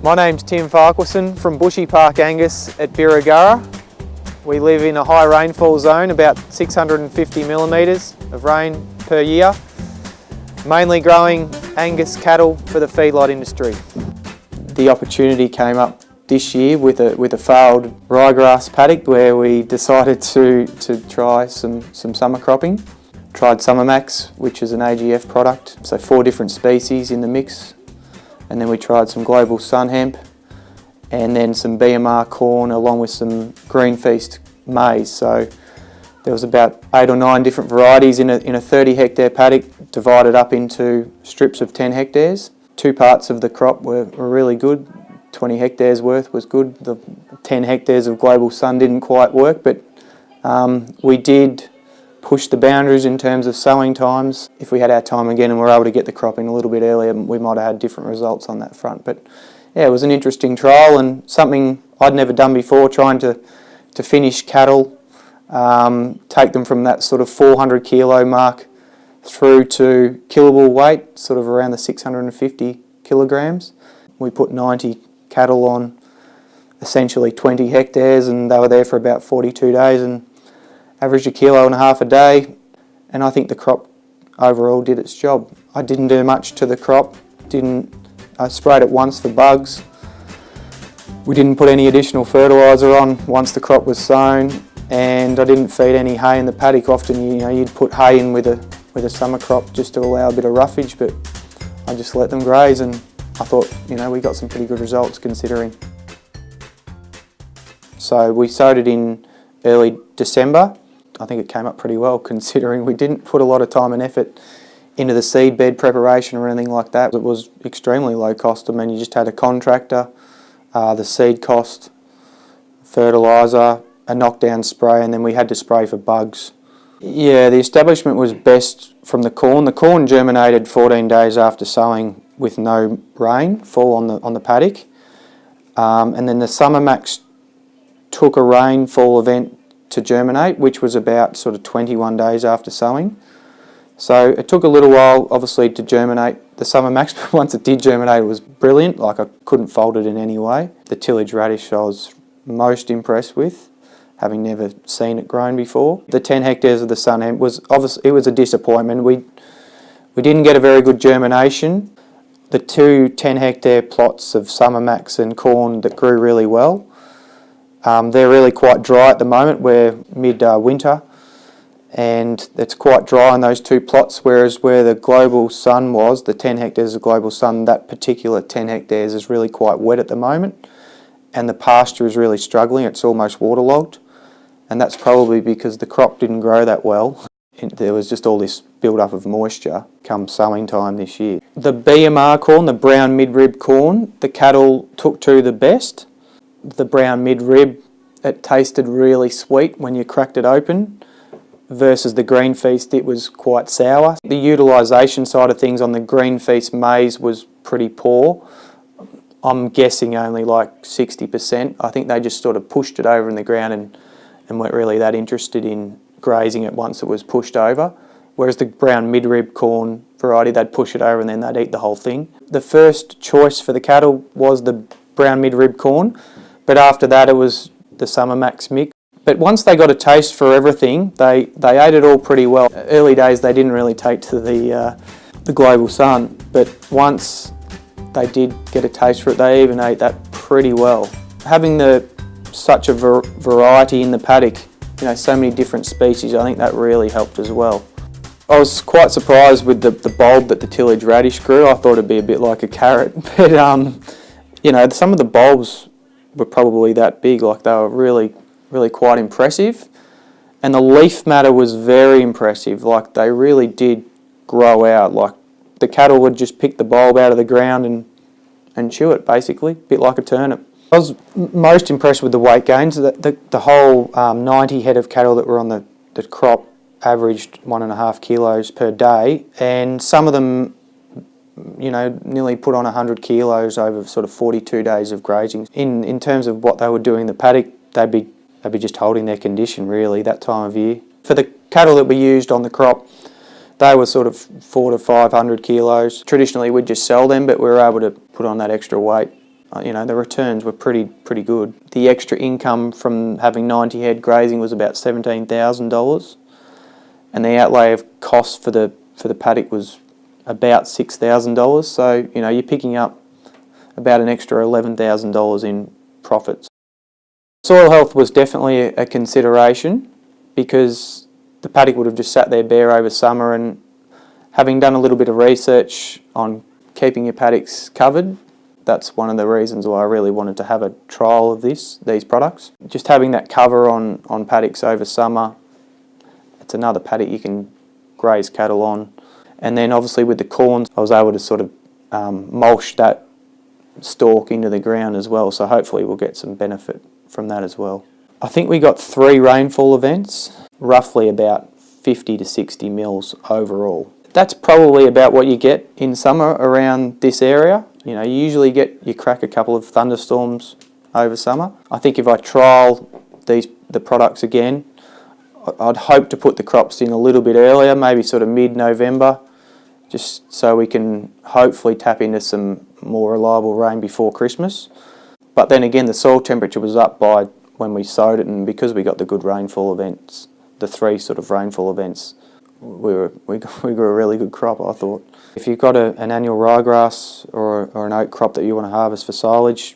My name's Tim Farquharson from Bushy Park Angus at Birregurra. We live in a high rainfall zone, about 650 millimetres of rain per year, mainly growing Angus cattle for the feedlot industry. The opportunity came up this year with a failed ryegrass paddock where we decided to try some summer cropping. Tried Summer Max, which is an AGF product, so 4 different species in the mix. And then we tried some Global Sun hemp and then some BMR corn along with some Green Feast maize. So there was about 8 or 9 different varieties in a 30 hectare paddock divided up into strips of 10 hectares. 2 parts of the crop were really good. 20 hectares worth was good. The 10 hectares of Global Sun didn't quite work, but we did push the boundaries in terms of sowing times. If we had our time again and were able to get the crop in a little bit earlier, we might have had different results on that front. But yeah, it was an interesting trial and something I'd never done before, trying to finish cattle, take them from that sort of 400 kilo mark through to killable weight, sort of around the 650 kilograms. We put 90 cattle on essentially 20 hectares and they were there for about 42 days and averaged 1.5 kilos a day, and I think the crop overall did its job. I didn't do much to the crop, I sprayed it once for bugs. We didn't put any additional fertiliser on once the crop was sown, and I didn't feed any hay in the paddock. Often you'd put hay in with a summer crop just to allow a bit of roughage, but I just let them graze, and I thought we got some pretty good results considering. So we sowed it in early December. I think it came up pretty well considering we didn't put a lot of time and effort into the seed bed preparation or anything like that. It was extremely low cost. I mean, you just had a contractor, the seed cost, fertiliser, a knockdown spray, and then we had to spray for bugs. Yeah, the establishment was best from the corn. The corn germinated 14 days after sowing with no rainfall on the paddock. And then the Summer Max took a rainfall event to germinate, which was about sort of 21 days after sowing. So it took a little while, obviously, to germinate the Summer Max, but once it did germinate, it was brilliant. Like, I couldn't fault it in any way. The Tillage Radish I was most impressed with, having never seen it grown before. The 10 hectares of the sun hemp was obviously, it was a disappointment. We didn't get a very good germination. The 2 10 hectare plots of Summer Max and corn that grew really well, they're really quite dry at the moment. We're mid-winter and it's quite dry in those 2 plots, whereas where the Global Sun was, the 10 hectares of Global Sun, that particular 10 hectares is really quite wet at the moment and the pasture is really struggling. It's almost waterlogged, and that's probably because the crop didn't grow that well. There was just all this build-up of moisture come sowing time this year. The BMR corn, the brown mid-rib corn, the cattle took to the best. The brown mid-rib, it tasted really sweet when you cracked it open, versus the Green Feast, it was quite sour. The utilisation side of things on the Green Feast maize was pretty poor. I'm guessing only like 60%. I think they just sort of pushed it over in the ground and weren't really that interested in grazing it once it was pushed over. Whereas the brown mid-rib corn variety, they'd push it over and then they'd eat the whole thing. The first choice for the cattle was the brown mid-rib corn, but after that it was the Summer Max mix. But once they got a taste for everything, they ate it all pretty well. Early days they didn't really take to the Global Sun, but once they did get a taste for it, they even ate that pretty well. Having such a variety in the paddock, so many different species, I think that really helped as well. I was quite surprised with the bulb that the Tillage Radish grew. I thought it'd be a bit like a carrot, but some of the bulbs were probably that big. Like, they were really quite impressive, and the leaf matter was very impressive. Like, they really did grow out. Like, the cattle would just pick the bulb out of the ground and chew it, basically, a bit like a turnip. I was most impressed with the weight gains. The whole 90 head of cattle that were on the crop averaged 1.5 kilos per day, and some of them nearly put on 100 kilos over sort of 42 days of grazing. In terms of what they were doing in the paddock, they'd be just holding their condition really that time of year. For the cattle that we used on the crop, they were sort of 400 to 500 kilos. Traditionally we'd just sell them, but we were able to put on that extra weight. the returns were pretty good. The extra income from having 90 head grazing was about $17,000, and the outlay of costs for the paddock was about $6,000. So you're picking up about an extra $11,000 in profits. Soil health was definitely a consideration, because the paddock would have just sat there bare over summer, and having done a little bit of research on keeping your paddocks covered, that's one of the reasons why I really wanted to have a trial of these products. Just having that cover on paddocks over summer, it's another paddock you can graze cattle on. And then obviously with the corns, I was able to sort of mulch that stalk into the ground as well, so hopefully we'll get some benefit from that as well. I think we got 3 rainfall events, roughly about 50 to 60 mils overall. That's probably about what you get in summer around this area. You usually you crack a couple of thunderstorms over summer. I think if I trial the products again, I'd hope to put the crops in a little bit earlier, maybe sort of mid-November, just so we can hopefully tap into some more reliable rain before Christmas. But then again, the soil temperature was up by when we sowed it, and because we got the good rainfall events, the 3 sort of rainfall events, we got a really good crop, I thought. If you've got an annual ryegrass or an oat crop that you want to harvest for silage,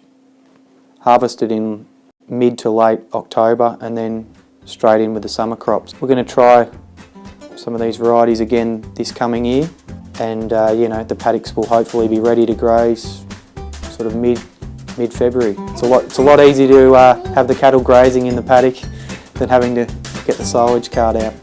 harvest it in mid to late October and then straight in with the summer crops. We're going to try some of these varieties again this coming year, and the paddocks will hopefully be ready to graze sort of mid-February. It's a lot easier to have the cattle grazing in the paddock than having to get the silage cart out.